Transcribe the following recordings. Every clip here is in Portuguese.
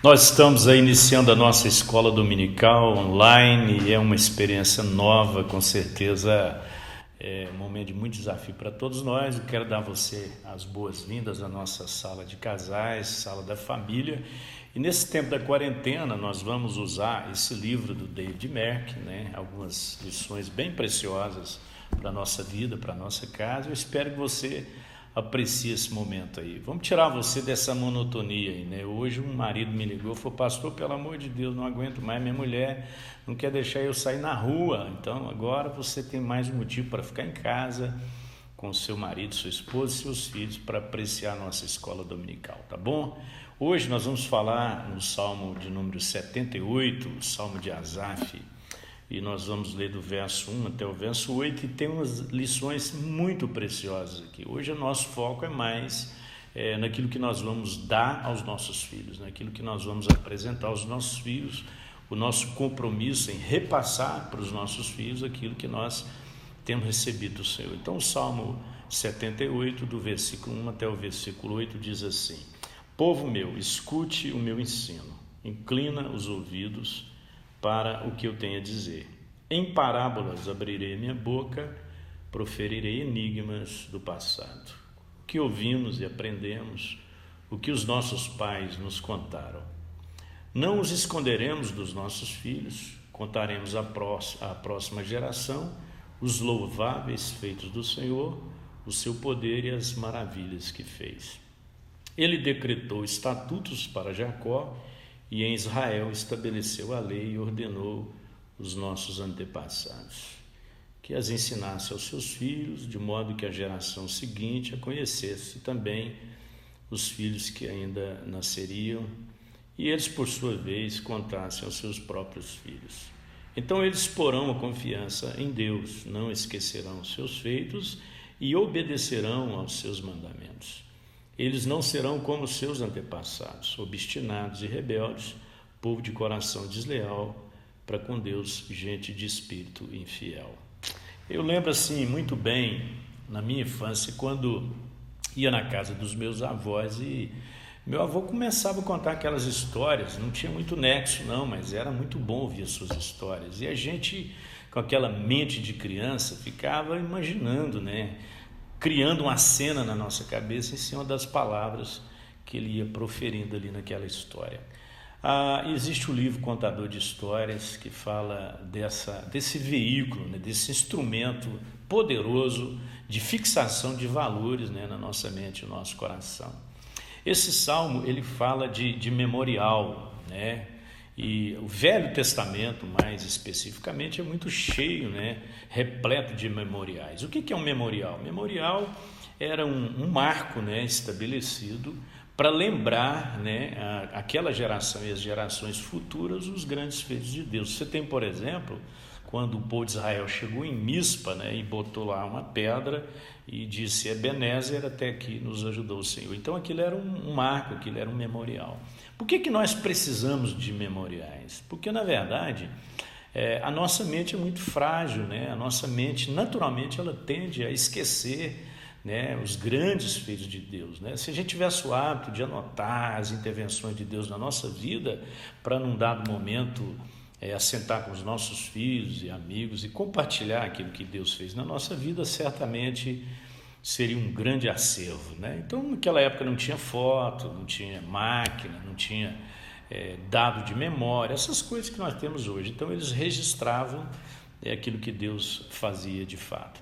Nós estamos aí iniciando a nossa escola dominical online e é uma experiência nova, com certeza é um momento de muito desafio para todos nós. Eu quero dar a você as boas-vindas à nossa sala de casais, sala da família. E nesse tempo da quarentena nós vamos usar esse livro do David Merck, algumas lições bem preciosas para a nossa vida, para a nossa casa. Eu espero que você aprecie esse momento aí. Vamos tirar você dessa monotonia aí, Hoje um marido me ligou e falou: pastor, pelo amor de Deus, não aguento mais, minha mulher não quer deixar eu sair na rua. Então agora você tem mais um motivo para ficar em casa com seu marido, sua esposa e seus filhos para apreciar a nossa escola dominical, tá bom? Hoje nós vamos falar no Salmo de número 78, o Salmo de Asaf, e nós vamos ler do verso 1 até o verso 8, e tem umas lições muito preciosas aqui. Hoje o nosso foco é mais naquilo que nós vamos dar aos nossos filhos, naquilo que nós vamos apresentar aos nossos filhos, o nosso compromisso em repassar para os nossos filhos aquilo que nós temos recebido do Senhor. Então o Salmo 78, do versículo 1 até o versículo 8, diz assim: Povo meu, escute o meu ensino, inclina os ouvidos para o que eu tenho a dizer. Em parábolas abrirei minha boca, proferirei enigmas do passado. O que ouvimos e aprendemos, o que os nossos pais nos contaram. Não os esconderemos dos nossos filhos, contaremos à próxima geração os louváveis feitos do Senhor, o seu poder e as maravilhas que fez. Ele decretou estatutos para Jacó, e em Israel estabeleceu a lei e ordenou os nossos antepassados, que as ensinasse aos seus filhos, de modo que a geração seguinte a conhecesse também os filhos que ainda nasceriam, e eles, por sua vez, contassem aos seus próprios filhos. Então eles porão a confiança em Deus, não esquecerão os seus feitos e obedecerão aos seus mandamentos. Eles não serão como seus antepassados, obstinados e rebeldes, povo de coração desleal para com Deus, gente de espírito infiel. Eu lembro assim muito bem, na minha infância, quando ia na casa dos meus avós e meu avô começava a contar aquelas histórias, não tinha muito nexo não, mas era muito bom ouvir as suas histórias. E a gente, com aquela mente de criança, ficava imaginando, criando uma cena na nossa cabeça em cima das palavras que ele ia proferindo ali naquela história. Existe o livro Contador de Histórias, que fala desse veículo, desse instrumento poderoso de fixação de valores na nossa mente e no nosso coração. Esse salmo ele fala de memorial, E o Velho Testamento, mais especificamente, é muito cheio, repleto de memoriais. O que é um memorial? Memorial era um marco, estabelecido para lembrar, aquela geração e as gerações futuras os grandes feitos de Deus. Você tem, por exemplo, quando o povo de Israel chegou em Mispa, e botou lá uma pedra e disse: Ebenezer, até aqui nos ajudou o Senhor. Então aquilo era um marco, aquilo era um memorial. Por que nós precisamos de memoriais? Porque, na verdade, a nossa mente é muito frágil, A nossa mente, naturalmente, ela tende a esquecer, os grandes feitos de Deus, Se a gente tivesse o hábito de anotar as intervenções de Deus na nossa vida, para num dado momento assentar com os nossos filhos e amigos e compartilhar aquilo que Deus fez na nossa vida, certamente seria um grande acervo, Então, naquela época não tinha foto, não tinha máquina, não tinha dado de memória, essas coisas que nós temos hoje. Então, eles registravam aquilo que Deus fazia de fato.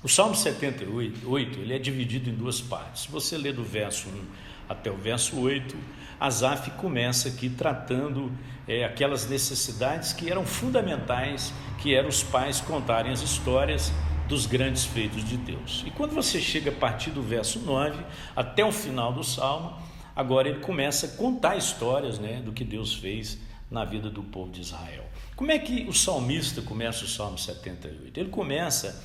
O Salmo 78, ele é dividido em duas partes. Se você ler do verso 1 até o verso 8, Asaf começa aqui tratando aquelas necessidades que eram fundamentais, que eram os pais contarem as histórias dos grandes feitos de Deus. E quando você chega a partir do verso 9 até o final do Salmo, agora ele começa a contar histórias, do que Deus fez na vida do povo de Israel. Como é que o salmista começa o Salmo 78? Ele começa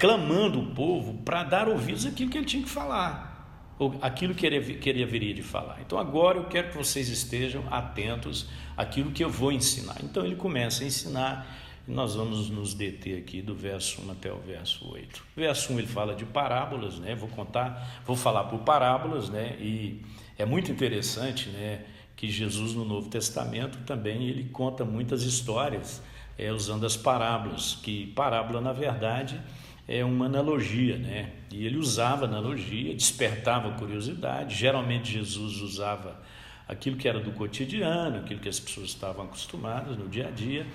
clamando o povo para dar ouvidos àquilo que ele tinha que falar, ou aquilo que ele haveria de falar. Então agora eu quero que vocês estejam atentos àquilo que eu vou ensinar. Então ele começa a ensinar. Nós vamos nos deter aqui do verso 1 até o verso 8. O verso 1 ele fala de parábolas, vou falar por parábolas, e é muito interessante, que Jesus no Novo Testamento também ele conta muitas histórias usando as parábolas, que parábola na verdade é uma analogia, né? E ele usava analogia, despertava curiosidade. Geralmente Jesus usava aquilo que era do cotidiano, aquilo que as pessoas estavam acostumadas no dia a dia,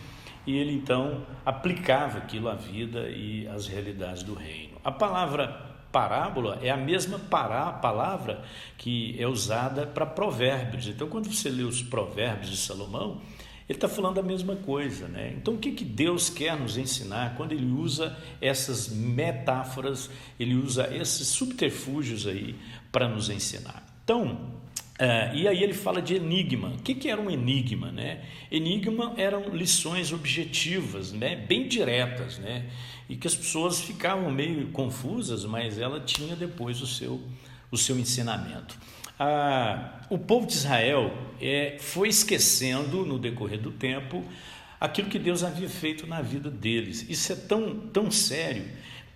e ele então aplicava aquilo à vida e às realidades do reino. A palavra parábola é a mesma palavra que é usada para provérbios. Então, quando você lê os provérbios de Salomão, ele está falando a mesma coisa, né? Então, o que Deus quer nos ensinar quando ele usa essas metáforas, ele usa esses subterfúgios aí para nos ensinar? Então, e aí ele fala de enigma. O que era um enigma, né? Enigma eram lições objetivas, né? Bem diretas, né? E que as pessoas ficavam meio confusas, mas ela tinha depois o seu ensinamento. O povo de Israel foi esquecendo no decorrer do tempo aquilo que Deus havia feito na vida deles. Isso é tão sério,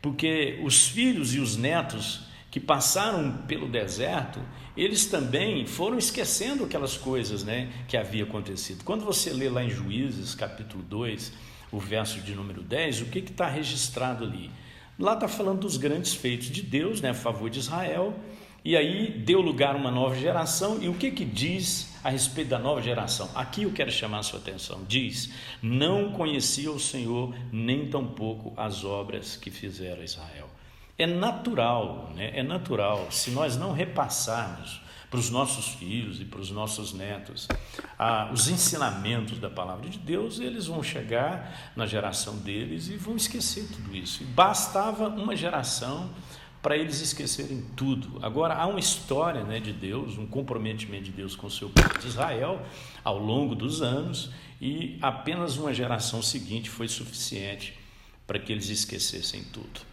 porque os filhos e os netos que passaram pelo deserto, eles também foram esquecendo aquelas coisas, né, que havia acontecido. Quando você lê lá em Juízes, capítulo 2, o verso de número 10, o que está registrado ali? Lá está falando dos grandes feitos de Deus, né, a favor de Israel, e aí deu lugar a uma nova geração. E o que diz a respeito da nova geração? Aqui eu quero chamar a sua atenção. Diz: não conhecia o Senhor, nem tampouco as obras que fizera Israel. É natural, né? É natural, se nós não repassarmos para os nossos filhos e para os nossos netos os ensinamentos da palavra de Deus, eles vão chegar na geração deles e vão esquecer tudo isso. E bastava uma geração para eles esquecerem tudo. Agora, há uma história, né, de Deus, um comprometimento de Deus com o seu povo de Israel ao longo dos anos, e apenas uma geração seguinte foi suficiente para que eles esquecessem tudo.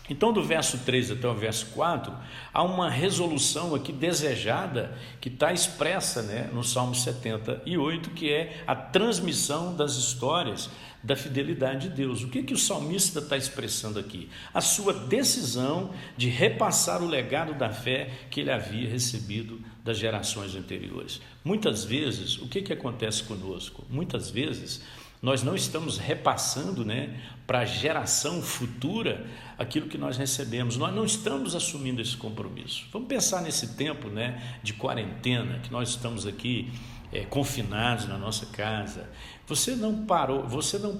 Então, do verso 3 até o verso 4, há uma resolução aqui desejada que está expressa, né, no Salmo 78, que é a transmissão das histórias da fidelidade de Deus. O que o salmista está expressando aqui? A sua decisão de repassar o legado da fé que ele havia recebido das gerações anteriores. Muitas vezes, o que acontece conosco? Muitas vezes, nós não estamos repassando, né, para a geração futura aquilo que nós recebemos. Nós não estamos assumindo esse compromisso. Vamos pensar nesse tempo, né, de quarentena, que nós estamos aqui confinados na nossa casa. Você não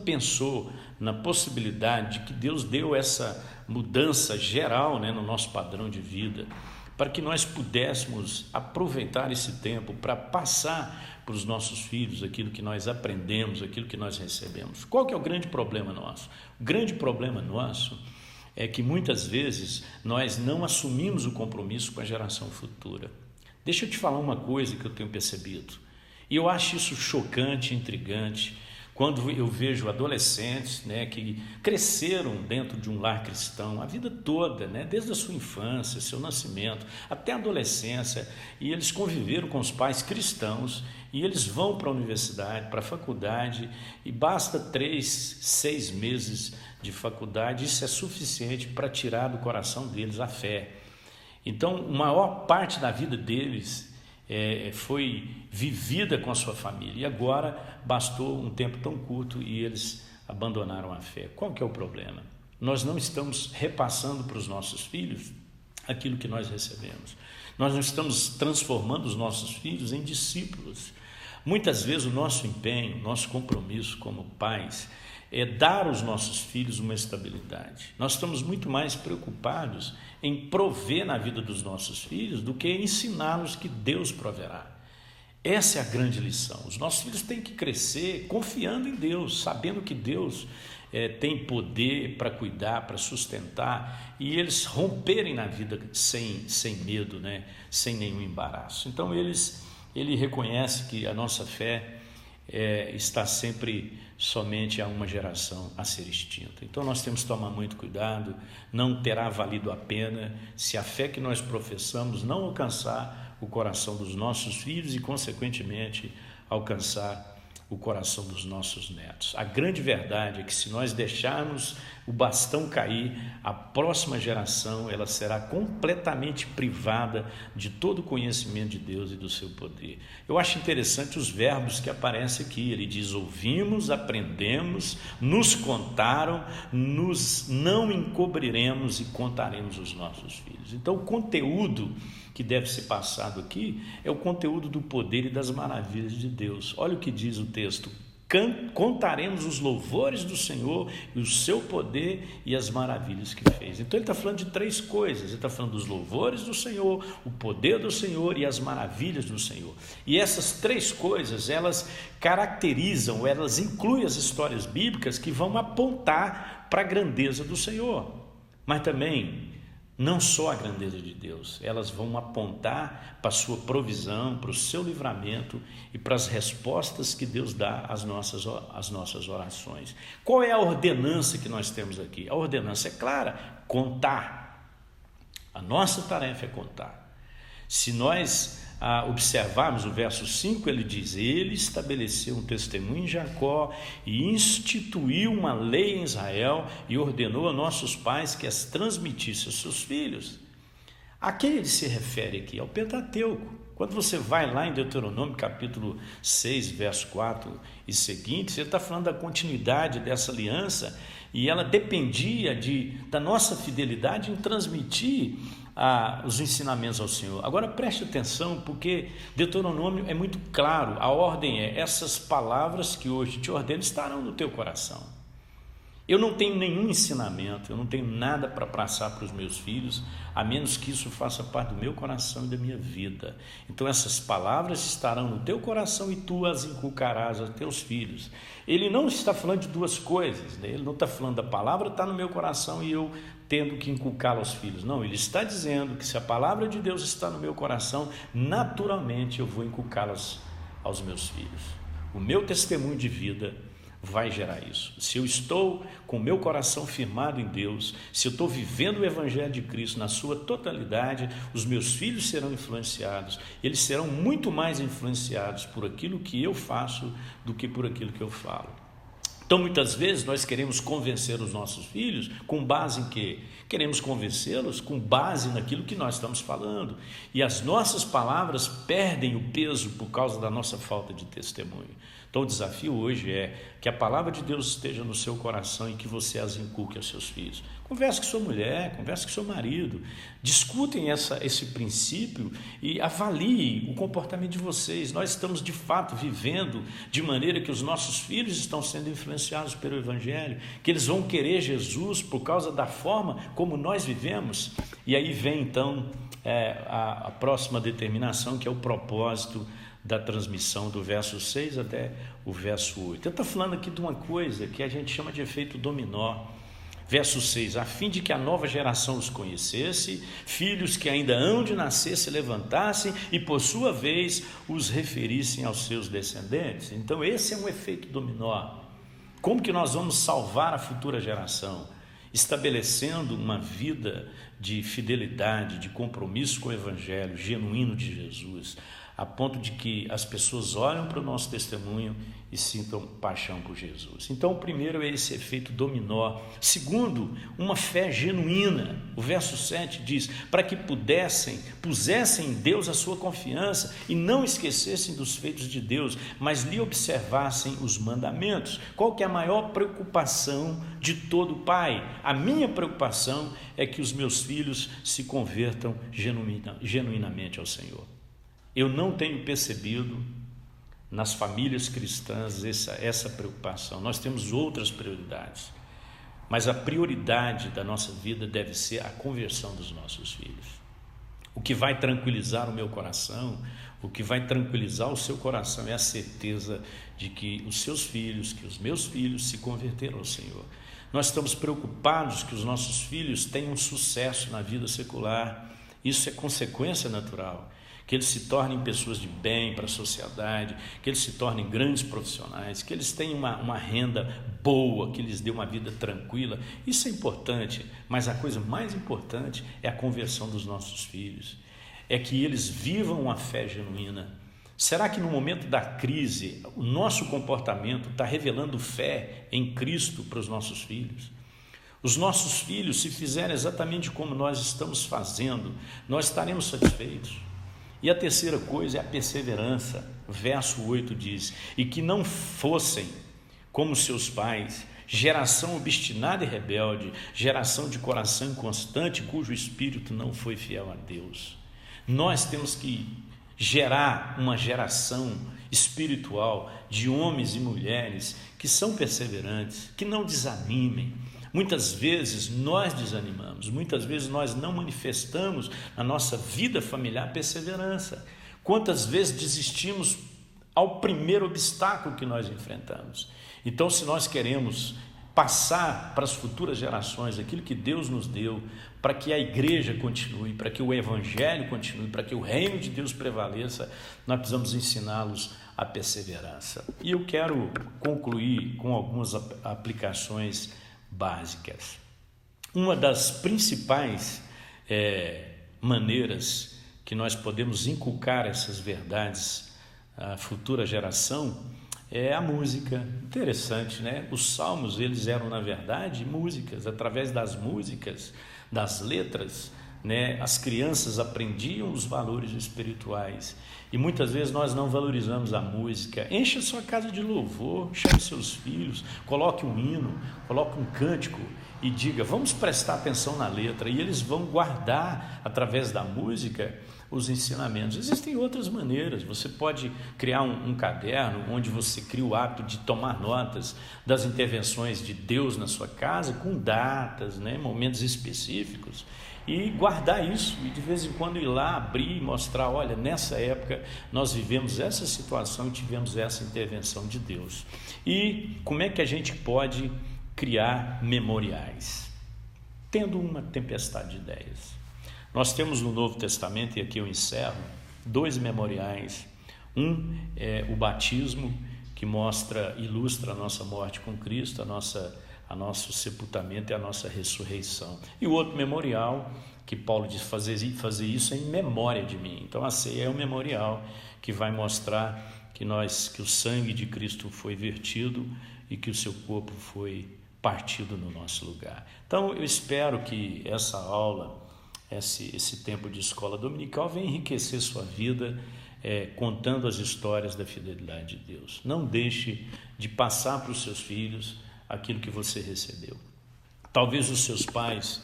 pensou na possibilidade de que Deus deu essa mudança geral, né, no nosso padrão de vida, para que nós pudéssemos aproveitar esse tempo para passar para os nossos filhos aquilo que nós aprendemos, aquilo que nós recebemos. Qual que é o grande problema nosso? O grande problema nosso é que muitas vezes nós não assumimos o compromisso com a geração futura. Deixa eu te falar uma coisa que eu tenho percebido, e eu acho isso chocante, intrigante, quando eu vejo adolescentes, né, que cresceram dentro de um lar cristão a vida toda, né, desde a sua infância, seu nascimento, até a adolescência, e eles conviveram com os pais cristãos, e eles vão para a universidade, para a faculdade, e basta 3, 6 meses de faculdade, isso é suficiente para tirar do coração deles a fé. Então, a maior parte da vida deles foi vivida com a sua família, e agora bastou um tempo tão curto e eles abandonaram a fé. Qual que é o problema? Nós não estamos repassando para os nossos filhos aquilo que nós recebemos. Nós não estamos transformando os nossos filhos em discípulos. Muitas vezes o nosso empenho, nosso compromisso como pais é dar aos nossos filhos uma estabilidade. Nós estamos muito mais preocupados em prover na vida dos nossos filhos do que ensiná-los que Deus proverá. Essa é a grande lição. Os nossos filhos têm que crescer confiando em Deus, sabendo que Deus tem poder para cuidar, para sustentar, e eles romperem na vida sem medo, né? Sem nenhum embaraço. Então ele reconhece que a nossa fé está sempre somente a uma geração a ser extinta. Então nós temos que tomar muito cuidado. Não terá valido a pena se a fé que nós professamos não alcançar o coração dos nossos filhos e consequentemente alcançar o coração dos nossos netos. A grande verdade é que se nós deixarmos o bastão cair, a próxima geração ela será completamente privada de todo o conhecimento de Deus e do seu poder. Eu acho interessante os verbos que aparecem aqui. Ele diz: ouvimos, aprendemos, nos contaram, nos não encobriremos e contaremos os nossos filhos. Então o conteúdo que deve ser passado aqui é o conteúdo do poder e das maravilhas de Deus. Olha o que diz o texto: contaremos os louvores do Senhor e o seu poder e as maravilhas que fez. Então ele está falando de três coisas. Ele está falando dos louvores do Senhor, o poder do Senhor e as maravilhas do Senhor. E essas três coisas, elas caracterizam, elas incluem as histórias bíblicas que vão apontar para a grandeza do Senhor, mas também não só a grandeza de Deus, elas vão apontar para a sua provisão, para o seu livramento e para as respostas que Deus dá às nossas orações. Qual é a ordenança que nós temos aqui? A ordenança é clara: contar. A nossa tarefa é contar. Se nós observarmos o verso 5, ele diz: ele estabeleceu um testemunho em Jacó e instituiu uma lei em Israel e ordenou a nossos pais que as transmitisse aos seus filhos. A quem ele se refere aqui? Ao Pentateuco. Quando você vai lá em Deuteronômio capítulo 6, verso 4 e seguintes, ele está falando da continuidade dessa aliança e ela dependia da nossa fidelidade em transmitir os ensinamentos ao Senhor. Agora preste atenção, porque Deuteronômio é muito claro. A ordem é: essas palavras que hoje te ordeno estarão no teu coração. Eu não tenho nenhum ensinamento, eu não tenho nada para passar para os meus filhos, a menos que isso faça parte do meu coração e da minha vida. Então essas palavras estarão no teu coração e tu as inculcarás aos teus filhos. Ele não está falando de duas coisas, né? Ele não está falando da palavra está no meu coração e eu tendo que inculcá-la aos filhos. Não, ele está dizendo que se a palavra de Deus está no meu coração, naturalmente eu vou inculcá-las aos meus filhos. O meu testemunho de vida vai gerar isso. Se eu estou com o meu coração firmado em Deus, se eu estou vivendo o Evangelho de Cristo na sua totalidade, os meus filhos serão influenciados. Eles serão muito mais influenciados por aquilo que eu faço do que por aquilo que eu falo. Então muitas vezes nós queremos convencer os nossos filhos com base em quê? Queremos convencê-los com base naquilo que nós estamos falando, e as nossas palavras perdem o peso por causa da nossa falta de testemunho. Então o desafio hoje é que a palavra de Deus esteja no seu coração e que você as inculque aos seus filhos. Converse com sua mulher, converse com seu marido, discutem esse princípio e avalie o comportamento de vocês. Nós estamos de fato vivendo de maneira que os nossos filhos estão sendo influenciados pelo Evangelho, que eles vão querer Jesus por causa da forma como nós vivemos. E aí vem então a próxima determinação, que é o propósito da transmissão, do verso 6 até o verso 8. Eu estou falando aqui de uma coisa que a gente chama de efeito dominó. Verso 6, a fim de que a nova geração os conhecesse, filhos que ainda hão de nascer se levantassem e por sua vez os referissem aos seus descendentes. Então esse é um efeito dominó. Como que nós vamos salvar a futura geração? Estabelecendo uma vida de fidelidade, de compromisso com o Evangelho genuíno de Jesus, a ponto de que as pessoas olham para o nosso testemunho e sintam paixão por Jesus. Então, o primeiro é esse efeito dominó. Segundo, uma fé genuína. O verso 7 diz: para que pusessem em Deus a sua confiança e não esquecessem dos feitos de Deus, mas lhe observassem os mandamentos. Qual que é a maior preocupação de todo pai? A minha preocupação é que os meus filhos se convertam genuinamente ao Senhor. Eu não tenho percebido nas famílias cristãs essa preocupação. Nós temos outras prioridades, mas a prioridade da nossa vida deve ser a conversão dos nossos filhos. O que vai tranquilizar o meu coração, o que vai tranquilizar o seu coração é a certeza de que os seus filhos, que os meus filhos se converteram ao Senhor. Nós estamos preocupados que os nossos filhos tenham sucesso na vida secular. Isso é consequência natural. Que eles se tornem pessoas de bem para a sociedade, que eles se tornem grandes profissionais, que eles tenham uma renda boa, que lhes dê uma vida tranquila. Isso é importante, mas a coisa mais importante é a conversão dos nossos filhos. É que eles vivam uma fé genuína, Será que no momento da crise, o nosso comportamento está revelando fé em Cristo para os nossos filhos? Os nossos filhos, se fizerem exatamente como nós estamos fazendo, nós estaremos satisfeitos. E a terceira coisa é a perseverança. Verso 8 diz: e que não fossem como seus pais, geração obstinada e rebelde, geração de coração inconstante, cujo espírito não foi fiel a Deus. Nós temos que gerar uma geração espiritual de homens e mulheres que são perseverantes, que não desanimem. Muitas vezes nós desanimamos, muitas vezes nós não manifestamos na nossa vida familiar perseverança. Quantas vezes desistimos ao primeiro obstáculo que nós enfrentamos? Então, se nós queremos passar para as futuras gerações aquilo que Deus nos deu, para que a igreja continue, para que o evangelho continue, para que o reino de Deus prevaleça, nós precisamos ensiná-los a perseverança. E eu quero concluir com algumas aplicações básicas. Uma das principais maneiras que nós podemos inculcar essas verdades à futura geração é a música. Interessante, né? Os salmos, eles eram, na verdade, músicas. Através das músicas, das letras, né, as crianças aprendiam os valores espirituais. E muitas vezes nós não valorizamos a música. Encha a sua casa de louvor, chame seus filhos, coloque um hino, coloque um cântico e diga: vamos prestar atenção na letra. E eles vão guardar, através da música, os ensinamentos. Existem outras maneiras. Você pode criar um caderno onde você cria o hábito de tomar notas das intervenções de Deus na sua casa, com datas, né, momentos específicos, e guardar isso, e de vez em quando ir lá, abrir e mostrar: olha, nessa época nós vivemos essa situação e tivemos essa intervenção de Deus. E como é que a gente pode criar memoriais? Tendo uma tempestade de ideias. Nós temos no Novo Testamento, e aqui eu encerro, 2 memoriais. Um é o batismo, que ilustra a nossa morte com Cristo, a nosso sepultamento e a nossa ressurreição. E o outro memorial, que Paulo diz fazer isso em memória de mim. Então a ceia é um memorial que vai mostrar que o sangue de Cristo foi vertido e que o seu corpo foi partido no nosso lugar. Então eu espero que essa aula, esse tempo de escola dominical, venha enriquecer sua vida, contando as histórias da fidelidade de Deus. Não deixe de passar para os seus filhos aquilo que você recebeu. Talvez os seus pais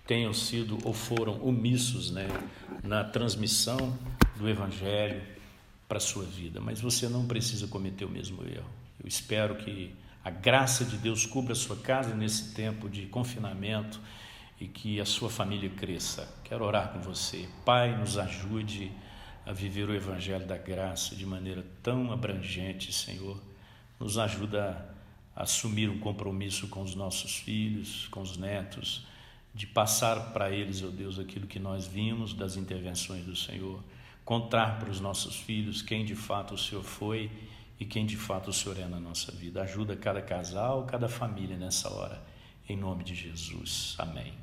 tenham sido ou foram omissos, né, na transmissão do evangelho para a sua vida, mas você não precisa cometer o mesmo erro. Eu espero que a graça de Deus cubra a sua casa nesse tempo de confinamento e que a sua família cresça. Quero orar com você. Pai, nos ajude a viver o evangelho da graça de maneira tão abrangente, Senhor. Nos ajuda a assumir um compromisso com os nossos filhos, com os netos, de passar para eles, ó Deus, aquilo que nós vimos das intervenções do Senhor. Contar para os nossos filhos quem de fato o Senhor foi e quem de fato o Senhor é na nossa vida. Ajuda cada casal, cada família nessa hora. Em nome de Jesus. Amém.